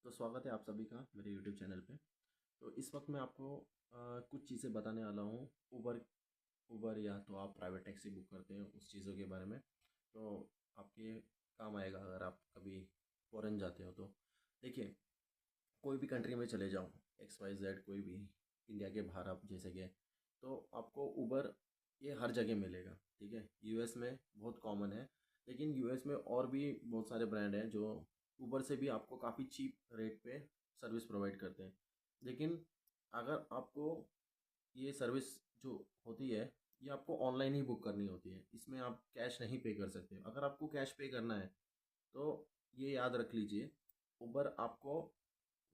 तो स्वागत है आप सभी का मेरे यूट्यूब चैनल पे। तो इस वक्त मैं आपको कुछ चीज़ें बताने वाला हूँ। उबर उबर या तो आप प्राइवेट टैक्सी बुक करते हैं उस चीज़ों के बारे में। तो आपके काम आएगा अगर आप कभी फ़ॉरेन जाते हो तो। देखिए, कोई भी कंट्री में चले जाओ, एक्स वाई जेड कोई भी, इंडिया के बाहर आप जैसे गए, तो आपको उबर ये हर जगह मिलेगा। ठीक है, यूएस में बहुत कॉमन है, लेकिन यूएस में और भी बहुत सारे ब्रांड हैं जो उबर से भी आपको काफ़ी चीप रेट पे सर्विस प्रोवाइड करते हैं। लेकिन अगर आपको ये सर्विस जो होती है, ये आपको ऑनलाइन ही बुक करनी होती है। इसमें आप कैश नहीं पे कर सकते। अगर आपको कैश पे करना है तो ये याद रख लीजिए, उबर आपको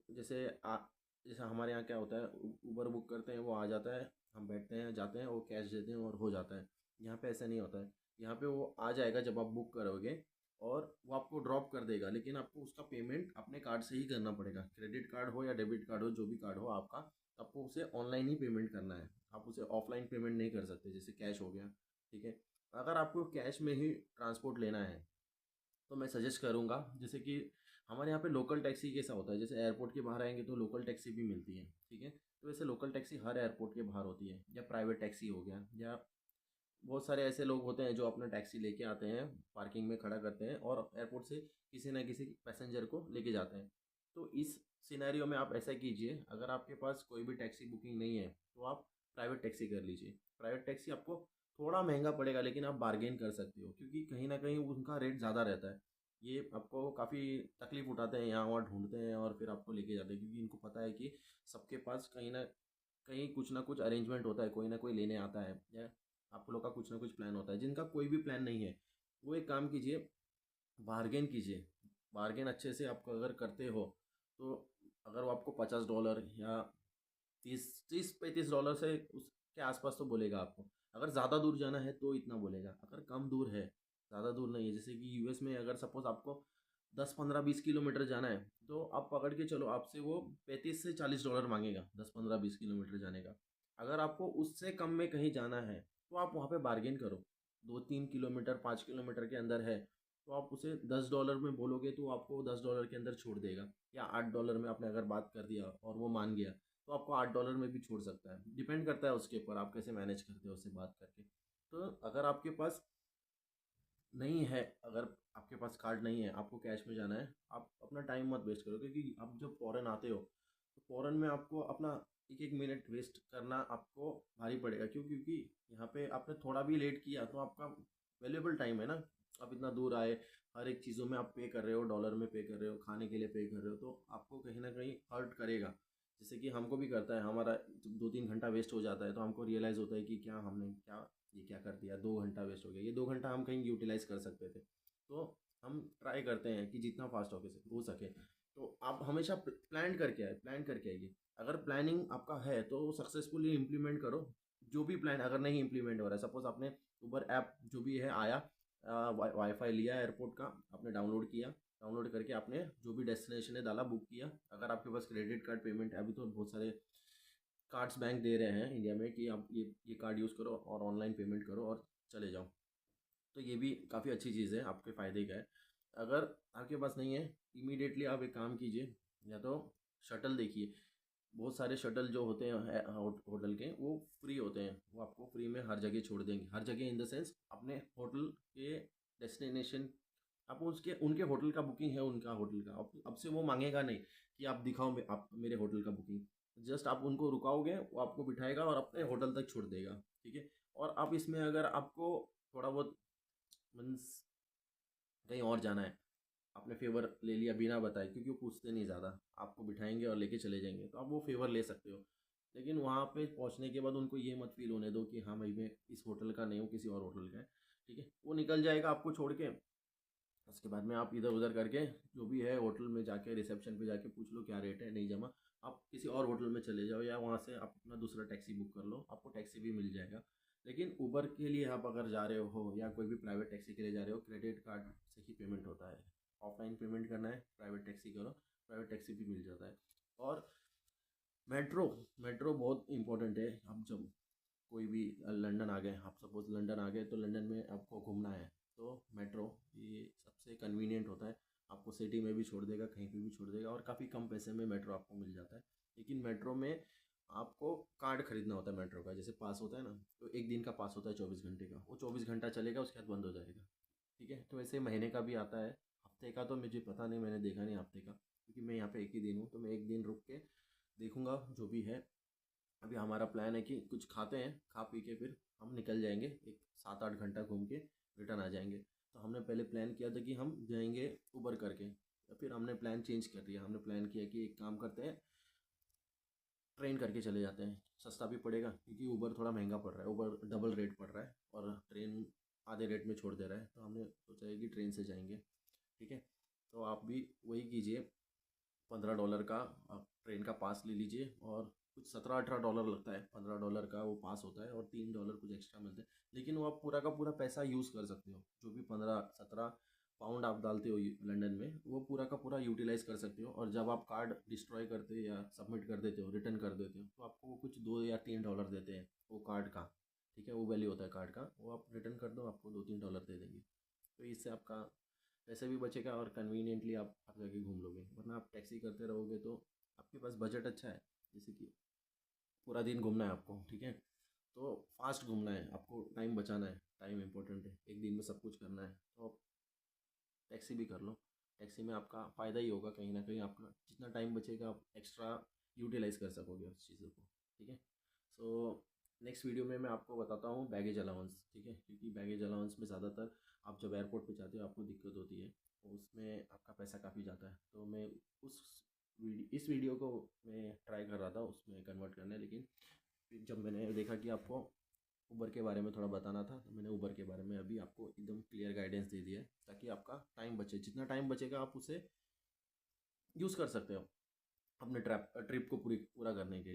जैसे जैसे हमारे यहाँ क्या होता है, उबर बुक करते हैं, वो आ जाता है, हम बैठते हैं, जाते हैं, वो कैश देते हैं और हो जाता है। यहाँ पे ऐसा नहीं होता है। यहाँ पे वो आ जाएगा जब आप बुक करोगे, और वो आपको ड्रॉप कर देगा, लेकिन आपको उसका पेमेंट अपने कार्ड से ही करना पड़ेगा। क्रेडिट कार्ड हो या डेबिट कार्ड हो, जो भी कार्ड हो आपका, आपको उसे ऑनलाइन ही पेमेंट करना है। आप उसे ऑफलाइन पेमेंट नहीं कर सकते, जैसे कैश हो गया। ठीक है, अगर आपको कैश में ही ट्रांसपोर्ट लेना है तो मैं सजेस्ट करूँगा, जैसे कि हमारे यहाँ पे लोकल टैक्सी कैसा होता है, जैसे एयरपोर्ट के बाहर आएंगे तो लोकल टैक्सी भी मिलती है। ठीक है, तो वैसे लोकल टैक्सी हर एयरपोर्ट के बाहर होती है, या प्राइवेट टैक्सी हो गया, या बहुत सारे ऐसे लोग होते हैं जो अपना टैक्सी लेके आते हैं, पार्किंग में खड़ा करते हैं और एयरपोर्ट से किसी ना किसी पैसेंजर को लेके जाते हैं। तो इस सिनेरियो में आप ऐसा कीजिए, अगर आपके पास कोई भी टैक्सी बुकिंग नहीं है तो आप प्राइवेट टैक्सी कर लीजिए। प्राइवेट टैक्सी आपको थोड़ा महंगा पड़ेगा, लेकिन आप बार्गेन कर सकते हो, क्योंकि कहीं ना कहीं उनका रेट ज़्यादा रहता है। ये आपको काफ़ी तकलीफ उठाते हैं, यहाँ वहाँ ढूंढते हैं और फिर आपको लेके जाते हैं, क्योंकि इनको पता है कि सबके पास कहीं ना कुछ अरेंजमेंट होता है, कोई ना कोई लेने आता है, या आप लोग का कुछ ना कुछ प्लान होता है। जिनका कोई भी प्लान नहीं है, वो एक काम कीजिए, बार्गेन कीजिए। बार्गेन अच्छे से आपको अगर करते हो तो अगर वो आपको $50 या 30-35 डॉलर से उसके आसपास तो बोलेगा आपको। अगर ज़्यादा दूर जाना है तो इतना बोलेगा, अगर कम दूर है, ज़्यादा दूर नहीं है, जैसे कि यूएस में अगर सपोज आपको 10-15-20 किलोमीटर जाना है, तो आप पकड़ के चलो, आपसे वो $35 से $40 मांगेगा 10-15-20 किलोमीटर जाने का। अगर आपको उससे कम में कहीं जाना है तो आप वहाँ पे बार्गेन करो। 2-3 किलोमीटर, 5 किलोमीटर के अंदर है, तो आप उसे $10 में बोलोगे तो आपको $10 के अंदर छोड़ देगा। या $8 में आपने अगर बात कर दिया और वो मान गया, तो आपको $8 में भी छोड़ सकता है। डिपेंड करता है उसके ऊपर, आप कैसे मैनेज करते हो उससे बात करके। तो अगर आपके पास नहीं है, अगर आपके पास कार्ड नहीं है, आपको कैश में जाना है, आप अपना टाइम मत वेस्ट करो, क्योंकि आप जब फ़ॉरेन आते हो तो फ़ॉरेन में आपको अपना एक एक मिनट वेस्ट करना आपको भारी पड़ेगा। क्यों? क्योंकि यहाँ पे आपने थोड़ा भी लेट किया तो आपका वैल्यूएबल टाइम है ना। आप इतना दूर आए, हर एक चीज़ों में आप पे कर रहे हो, डॉलर में पे कर रहे हो, खाने के लिए पे कर रहे हो, तो आपको कहीं ना कहीं हर्ट करेगा। जैसे कि हमको भी करता है, हमारा जब 2-3 घंटा वेस्ट हो जाता है तो हमको रियलाइज़ होता है कि क्या हमने क्या ये क्या कर दिया, 2 घंटा वेस्ट हो गया। ये 2 घंटा हम कहीं यूटिलाइज कर सकते थे। तो हम ट्राई करते हैं कि जितना फास्ट हो सके। तो आप हमेशा प्लान करके आइए। अगर प्लानिंग आपका है तो सक्सेसफुली इम्प्लीमेंट करो। जो भी प्लान अगर नहीं इम्प्लीमेंट हो रहा है, सपोज आपने उबर ऐप जो भी है आया, वाईफाई लिया एयरपोर्ट का, आपने डाउनलोड किया, डाउनलोड करके आपने जो भी डेस्टिनेशन है डाला, बुक किया। अगर आपके पास क्रेडिट कार्ड पेमेंट है, अभी तो बहुत सारे कार्ड्स बैंक दे रहे हैं इंडिया में कि आप ये कार्ड यूज़ करो और ऑनलाइन पेमेंट करो और चले जाओ। तो ये भी काफ़ी अच्छी चीज़ है, आपके फ़ायदे का है। अगर आपके पास नहीं है, इमीडिएटली आप एक काम कीजिए, या तो शटल देखिए। बहुत सारे शटल जो होते हैं होटल के, वो फ्री होते हैं, वो आपको फ्री में हर जगह छोड़ देंगे। हर जगह इन द सेंस अपने होटल के डेस्टिनेशन, आप उसके उनके होटल का बुकिंग है, उनका होटल का, अब से वो मांगेगा नहीं कि आप दिखाओ आप मेरे होटल का बुकिंग। जस्ट आप उनको रुकाओगे, वो आपको बिठाएगा और अपने होटल तक छोड़ देगा। ठीक है, और आप इसमें अगर आपको थोड़ा बहुत मीन्स कहीं और जाना है, आपने फेवर ले लिया बिना बताए, क्योंकि वो पूछते नहीं ज़्यादा, आपको बिठाएंगे और लेके चले जाएंगे, तो आप वो फेवर ले सकते हो। लेकिन वहाँ पे पहुँचने के बाद उनको ये मत फील होने दो कि हाँ भाई मैं इस होटल का नहीं हूँ, किसी और होटल का है। ठीक है, वो निकल जाएगा आपको छोड़ के। उसके बाद में आप इधर उधर करके जो भी है, होटल में जाके रिसेप्शन पे जाके पूछ लो क्या रेट है, नहीं जमा, आप किसी और होटल में चले जाओ, या वहाँ से आप अपना दूसरा टैक्सी बुक कर लो, आपको टैक्सी भी मिल जाएगा। लेकिन उबर के लिए आप अगर जा रहे हो या कोई भी प्राइवेट टैक्सी के लिए जा रहे हो, क्रेडिट कार्ड से ही पेमेंट होता है। ऑफलाइन पेमेंट करना है, प्राइवेट टैक्सी करो, प्राइवेट टैक्सी भी मिल जाता है। और मेट्रो, मेट्रो बहुत इंपॉर्टेंट है। आप जब कोई भी लंदन आ गए, आप सपोज लंदन आ गए, तो लंदन में आपको घूमना है तो मेट्रो ये सबसे कन्वीनियंट होता है। आपको सिटी में भी छोड़ देगा, कहीं पे भी छोड़ देगा, और काफ़ी कम पैसे में मेट्रो आपको मिल जाता है। लेकिन मेट्रो में आपको कार्ड खरीदना होता है मेट्रो का, जैसे पास होता है ना, तो एक दिन का पास होता है 24 घंटे का, वो 24 घंटा चलेगा, उसके बाद बंद हो जाएगा। ठीक है, तो वैसे महीने का भी आता है, हफ्ते का तो मुझे पता नहीं, मैंने देखा नहीं हफ्ते का, क्योंकि मैं यहाँ पे एक ही दिन हूँ, तो मैं एक दिन रुक के देखूंगा जो भी है। अभी हमारा प्लान है कि कुछ खाते हैं, खा पी के फिर हम निकल जाएंगे, एक 7-8 घंटा घूम के रिटर्न आ जाएंगे। तो हमने पहले प्लान किया था कि हम जाएंगे उबर करके, या फिर हमने प्लान चेंज कर दिया, हमने प्लान किया कि एक काम करते हैं, ट्रेन करके चले जाते हैं, सस्ता भी पड़ेगा, क्योंकि उबर थोड़ा महंगा पड़ रहा है, उबर डबल रेट पड़ रहा है और ट्रेन आधे रेट में छोड़ दे रहा है, तो हमने सोचा है कि ट्रेन से जाएंगे। ठीक है, तो आप भी वही कीजिए, $15 का आप ट्रेन का पास ले लीजिए, और कुछ $17-18 लगता है, $15 का वो पास होता है, और $3 कुछ एक्स्ट्रा मिलते हैं। लेकिन वो आप पूरा का पूरा पैसा यूज़ कर सकते हो, जो भी 15-17 पाउंड आप डालते हो लंदन में, वो पूरा का पूरा यूटिलाइज कर सकते हो। और जब आप कार्ड डिस्ट्रॉय करते हो या सबमिट कर देते हो, रिटर्न कर देते हो, तो आपको वो कुछ $2 या $3 देते हैं वो कार्ड का। ठीक है, वो वैल्यू होता है कार्ड का, वो आप रिटर्न कर दो, आपको $2-3 दे देंगे। तो इससे आपका पैसे भी बचेगा, और कन्वीनियंटली आप हर जगह घूम लोगे। वरना आप टैक्सी करते रहोगे तो आपके पास बजट अच्छा है, जैसे कि पूरा दिन घूमना है आपको, ठीक है, तो फास्ट घूमना है आपको, टाइम बचाना है, टाइम इंपॉर्टेंट है, एक दिन में सब कुछ करना है, तो आप टैक्सी भी कर लो। टैक्सी में आपका फ़ायदा ही होगा, कहीं ना कहीं आपका जितना टाइम बचेगा आप एक्स्ट्रा यूटिलाइज कर सकोगे उस चीज़ों को। ठीक है, सो नेक्स्ट वीडियो में मैं आपको बताता हूँ बैगेज अलाउंस। ठीक है, क्योंकि बैगेज अलाउंस में ज़्यादातर आप जब एयरपोर्ट पे जाते हो आपको दिक्कत होती है, तो उसमें आपका पैसा काफ़ी जाता है। तो मैं उस इस वीडियो को मैं ट्राई कर रहा था उसमें कन्वर्ट करने, लेकिन फिर जब मैंने देखा कि आपको उबर के बारे में थोड़ा बताना था, तो मैंने उबर के बारे में अभी आपको एकदम क्लियर गाइडेंस दे दिया है, ताकि आपका टाइम बचे, जितना टाइम बचेगा आप उसे यूज़ कर सकते हो अपने ट्रिप को पूरा करने के लिए।